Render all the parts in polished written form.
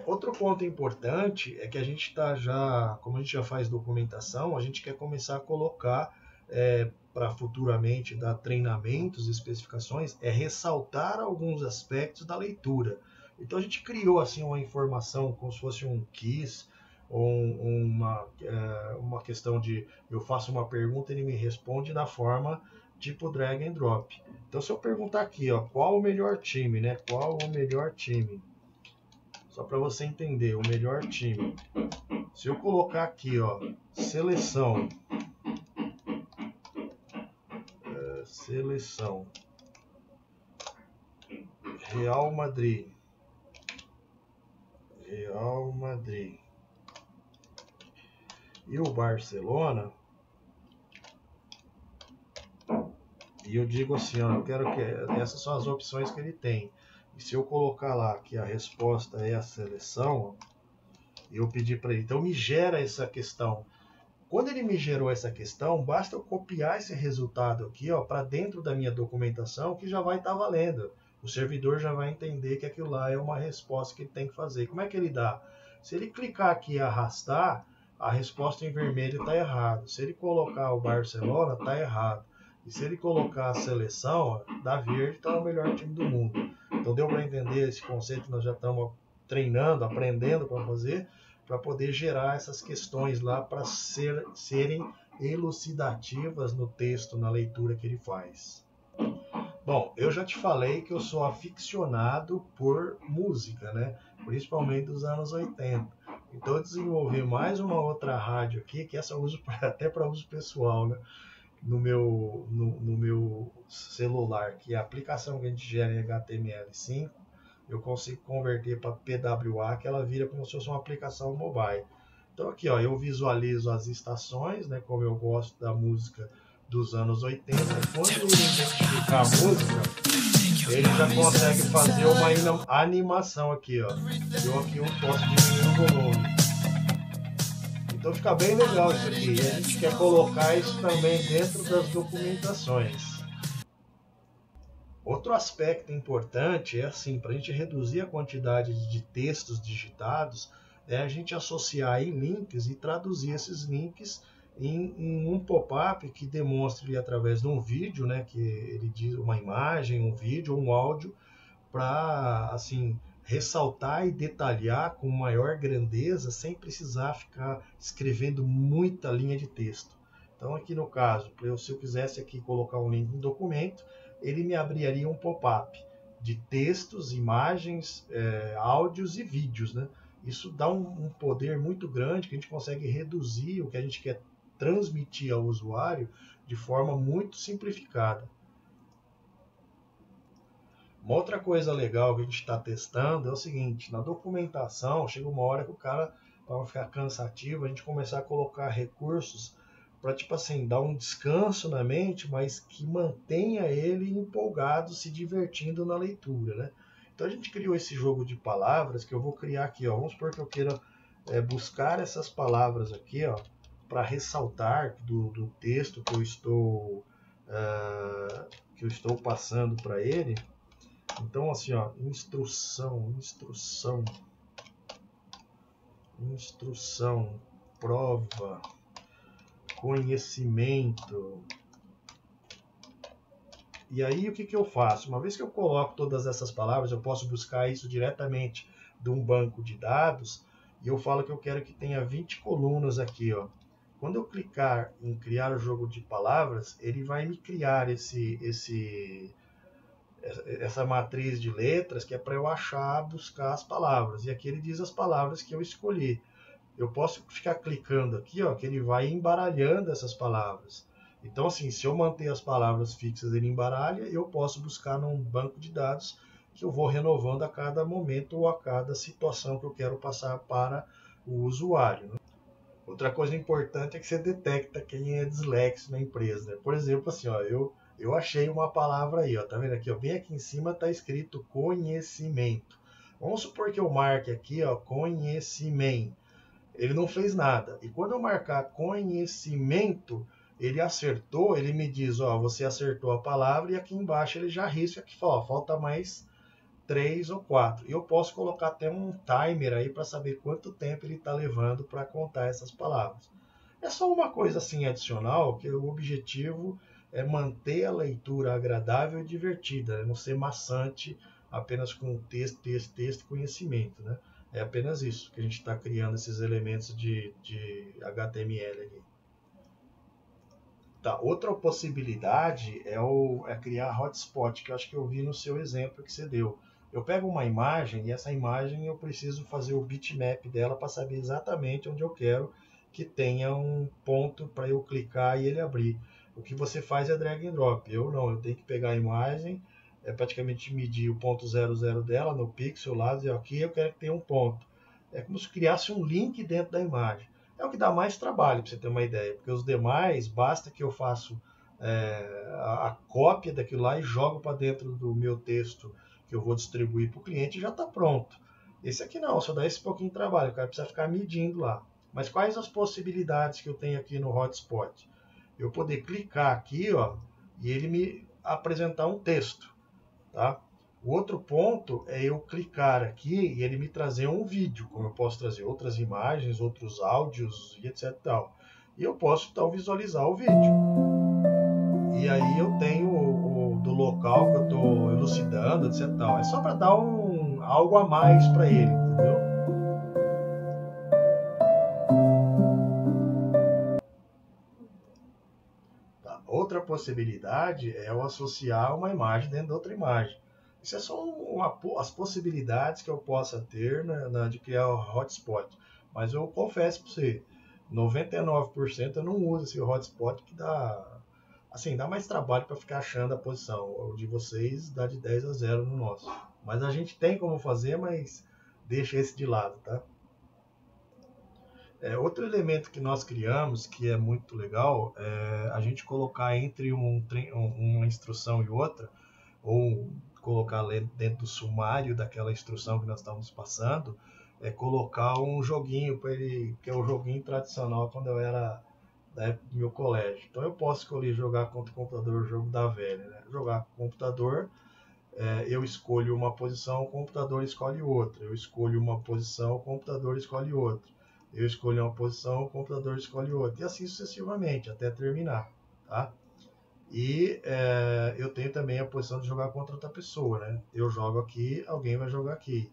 Outro ponto importante é que a gente está já, como a gente já faz documentação, a gente quer começar a colocar para futuramente dar treinamentos, especificações, ressaltar alguns aspectos da leitura. Então a gente criou assim uma informação como se fosse um quiz ou uma questão de eu faço uma pergunta e ele me responde da forma tipo drag and drop. Então se eu perguntar aqui, ó, qual o melhor time, né? Qual o melhor time? Só para você entender, o melhor time. Se eu colocar aqui, ó, seleção, Real Madrid, e o Barcelona, e eu digo assim, ó, eu quero que essas são as opções que ele tem. E se eu colocar lá que a resposta é a seleção, eu pedir para ele, então me gera essa questão. Quando ele me gerou essa questão, basta eu copiar esse resultado aqui, ó, para dentro da minha documentação, que já vai estar valendo. O servidor já vai entender que aquilo lá é uma resposta que ele tem que fazer. Como é que ele dá? Se ele clicar aqui e arrastar, a resposta em vermelho está errado. Se ele colocar o Barcelona, está errado. E se ele colocar a seleção, ó, da verde, está o melhor time do mundo. Então deu para entender esse conceito que nós já estamos treinando, aprendendo para fazer, para poder gerar essas questões lá para serem elucidativas no texto, na leitura que ele faz. Bom, eu já te falei que eu sou aficionado por música, né? Principalmente dos anos 80. Então eu desenvolvi mais uma outra rádio aqui, que essa eu uso até para uso pessoal, né? No meu celular, que é a aplicação que a gente gera em HTML5, eu consigo converter para PWA, que ela vira como se fosse uma aplicação mobile. Então aqui, ó, eu visualizo as estações, né, como eu gosto da música dos anos 80. Quando ele identificar a música, ele já consegue fazer uma animação aqui, ó. Eu aqui eu posso diminuir o volume. Então fica bem legal isso aqui. E a gente quer colocar isso também dentro das documentações. Outro aspecto importante é assim, para a gente reduzir a quantidade de textos digitados, é a gente associar em links e traduzir esses links em um pop-up que demonstre através de um vídeo, né, que ele diz uma imagem, um vídeo, um áudio, para assim ressaltar e detalhar com maior grandeza, sem precisar ficar escrevendo muita linha de texto. Então aqui no caso, se eu quisesse aqui colocar um link em documento, ele me abriria um pop-up de textos, imagens, áudios e vídeos, né? Isso dá um poder muito grande que a gente consegue reduzir o que a gente quer transmitir ao usuário de forma muito simplificada. Uma outra coisa legal que a gente está testando é o seguinte, na documentação chega uma hora que o cara, para ficar cansativo, a gente começar a colocar recursos para, tipo assim, dar um descanso na mente, mas que mantenha ele empolgado, se divertindo na leitura, né? Então a gente criou esse jogo de palavras que eu vou criar aqui, ó. Vamos supor que eu queira buscar essas palavras aqui, ó, para ressaltar do texto que eu estou passando para ele. Então, assim, ó, instrução, prova, conhecimento. E aí, o que eu faço? Uma vez que eu coloco todas essas palavras, eu posso buscar isso diretamente de um banco de dados, e eu falo que eu quero que tenha 20 colunas aqui, ó. Quando eu clicar em criar o jogo de palavras, ele vai me criar essa matriz de letras que é para eu achar, buscar as palavras. E aqui ele diz as palavras que eu escolhi. Eu posso ficar clicando aqui, ó, que ele vai embaralhando essas palavras. Então, assim, se eu manter as palavras fixas, ele embaralha, eu posso buscar num banco de dados que eu vou renovando a cada momento ou a cada situação que eu quero passar para o usuário, né? Outra coisa importante é que você detecta quem é dislexo na empresa, né? Por exemplo, assim, ó, eu achei uma palavra aí, ó, tá vendo aqui, ó, bem aqui em cima está escrito conhecimento. Vamos supor que eu marque aqui, ó, conhecimento. Ele não fez nada. E quando eu marcar conhecimento, ele acertou, ele me diz, ó, você acertou a palavra, e aqui embaixo ele já risca aqui, ó, falta mais 3 ou 4. E eu posso colocar até um timer aí para saber quanto tempo ele está levando para contar essas palavras. É só uma coisa assim adicional, que o objetivo é manter a leitura agradável e divertida, não ser maçante apenas com texto, texto, texto e conhecimento, né? É apenas isso que a gente está criando esses elementos de HTML ali. Tá, outra possibilidade é criar hotspot, que eu acho que eu vi no seu exemplo que você deu. Eu pego uma imagem e essa imagem eu preciso fazer o bitmap dela para saber exatamente onde eu quero que tenha um ponto para eu clicar e ele abrir. O que você faz é drag and drop. Eu não, eu tenho que pegar a imagem, praticamente medir o ponto 00 dela no pixel lá, dizer aqui eu quero que tenha um ponto. É como se criasse um link dentro da imagem. É o que dá mais trabalho, para você ter uma ideia, porque os demais, basta que eu faço a cópia daquilo lá e jogo para dentro do meu texto que eu vou distribuir para o cliente e já está pronto. Esse aqui não, só dá esse pouquinho de trabalho, o cara precisa ficar medindo lá. Mas quais as possibilidades que eu tenho aqui no hotspot? Eu poder clicar aqui, ó, e ele me apresentar um texto, tá? O outro ponto é eu clicar aqui e ele me trazer um vídeo, como eu posso trazer outras imagens, outros áudios e etc. E eu posso então visualizar o vídeo. E aí eu tenho o do local que eu estou elucidando, etc. É só para dar algo a mais para ele, entendeu? Tá. Outra possibilidade é eu associar uma imagem dentro de outra imagem. Isso é só as possibilidades que eu possa ter de criar o hotspot. Mas eu confesso para você, 99% eu não uso esse hotspot que dá mais trabalho para ficar achando a posição. O de vocês dá de 10 a 0 no nosso. Mas a gente tem como fazer, mas deixa esse de lado, tá? Outro elemento que nós criamos, que é muito legal, é a gente colocar entre uma instrução e outra, ou colocar dentro do sumário daquela instrução que nós estamos passando, é colocar um joguinho para ele, que é o joguinho tradicional quando eu era da época do meu colégio. Então eu posso escolher jogar contra o computador, o jogo da velha, né? Jogar com o computador, eu escolho uma posição, o computador escolhe outra. Eu escolho uma posição, o computador escolhe outra. Eu escolho uma posição, o computador escolhe outra. E assim sucessivamente, até terminar. Tá? E eu tenho também a posição de jogar contra outra pessoa. Né? Eu jogo aqui, alguém vai jogar aqui.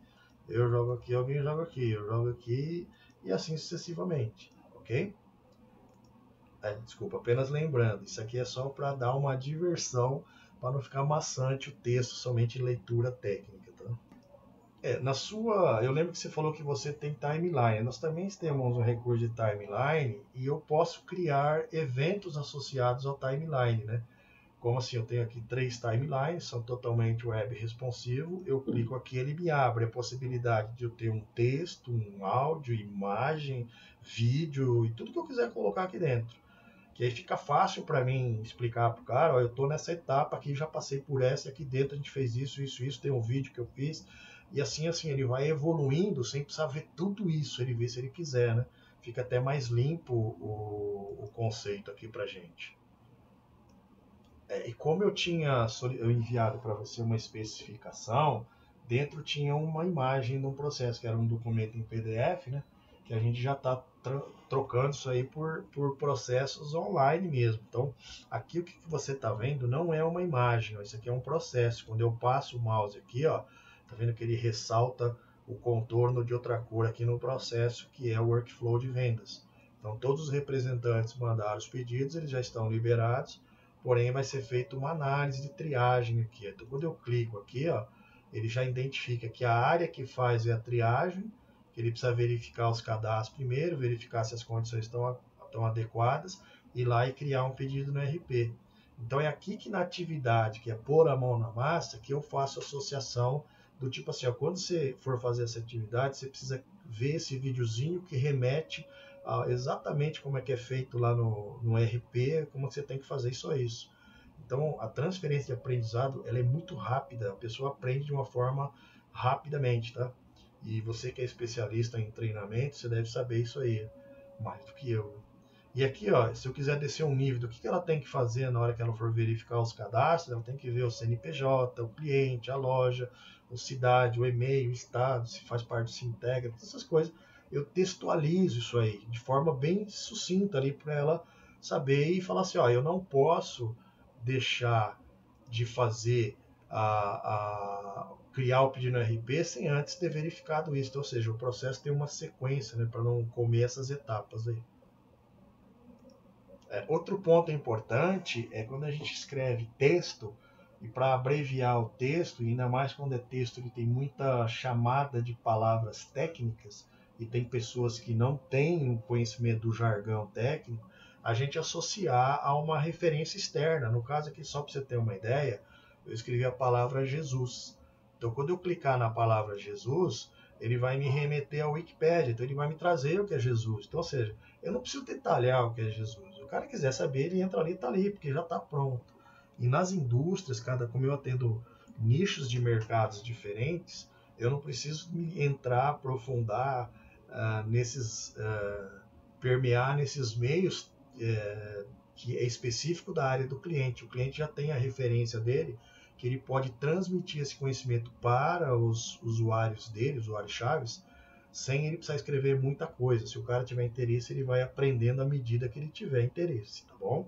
Eu jogo aqui, alguém joga aqui. Eu jogo aqui e assim sucessivamente. Ok? Desculpa, apenas lembrando, isso aqui é só para dar uma diversão, para não ficar maçante o texto somente em leitura técnica. Tá? Eu lembro que você falou que você tem timeline. Nós também temos um recurso de timeline e eu posso criar eventos associados ao timeline, né? Como assim, eu tenho aqui 3 timelines, são totalmente web responsivo. Eu clico aqui, ele me abre a possibilidade de eu ter um texto, um áudio, imagem, vídeo e tudo que eu quiser colocar aqui dentro. Que aí fica fácil para mim explicar para o cara, ó, eu estou nessa etapa aqui, já passei por essa, aqui dentro a gente fez isso, isso, isso, tem um vídeo que eu fiz, e assim, ele vai evoluindo sem precisar ver tudo isso, ele vê se ele quiser, né? Fica até mais limpo o conceito aqui para gente. E como eu enviado para você uma especificação, dentro tinha uma imagem de um processo, que era um documento em PDF, né? Que a gente já está trocando isso aí por processos online mesmo. Então, aqui o que você está vendo não é uma imagem, ó, isso aqui é um processo. Quando eu passo o mouse aqui, ó, tá vendo que ele ressalta o contorno de outra cor aqui no processo, que é o workflow de vendas. Então, todos os representantes mandaram os pedidos, eles já estão liberados, porém vai ser feita uma análise de triagem aqui. Então, quando eu clico aqui, ó, ele já identifica que a área que faz é a triagem, que ele precisa verificar os cadastros primeiro, verificar se as condições estão adequadas, ir lá e criar um pedido no RP. Então é aqui que na atividade, que é pôr a mão na massa, que eu faço associação do tipo assim, ó, quando você for fazer essa atividade, você precisa ver esse videozinho que remete a exatamente como é que é feito lá no RP, como você tem que fazer isso a isso. Então, a transferência de aprendizado ela é muito rápida, a pessoa aprende de uma forma rapidamente, tá? E você que é especialista em treinamento, você deve saber isso aí, mais do que eu. E aqui, ó, se eu quiser descer um nível do que ela tem que fazer na hora que ela for verificar os cadastros, ela tem que ver o CNPJ, o cliente, a loja, a cidade, o e-mail, o estado, se faz parte do Sintegra, todas essas coisas. Eu textualizo isso aí de forma bem sucinta ali para ela saber e falar assim, ó, eu não posso deixar de fazer criar o pedido no RP sem antes ter verificado isso. Então, ou seja, o processo tem uma sequência, né, para não comer essas etapas aí. Outro ponto importante é quando a gente escreve texto, e para abreviar o texto, e ainda mais quando é texto que tem muita chamada de palavras técnicas, e tem pessoas que não têm o conhecimento do jargão técnico, a gente associar a uma referência externa. No caso aqui, só para você ter uma ideia, eu escrevi a palavra Jesus. Então, quando eu clicar na palavra Jesus, ele vai me remeter à Wikipédia, então ele vai me trazer o que é Jesus. Então, ou seja, eu não preciso detalhar o que é Jesus. O cara quiser saber, ele entra ali e está ali, porque já está pronto. E nas indústrias, como eu atendo nichos de mercados diferentes, eu não preciso entrar, aprofundar permear nesses meios que é específico da área do cliente. O cliente já tem a referência dele, que ele pode transmitir esse conhecimento para os usuários dele, usuários chaves, sem ele precisar escrever muita coisa. Se o cara tiver interesse, ele vai aprendendo à medida que ele tiver interesse, tá bom?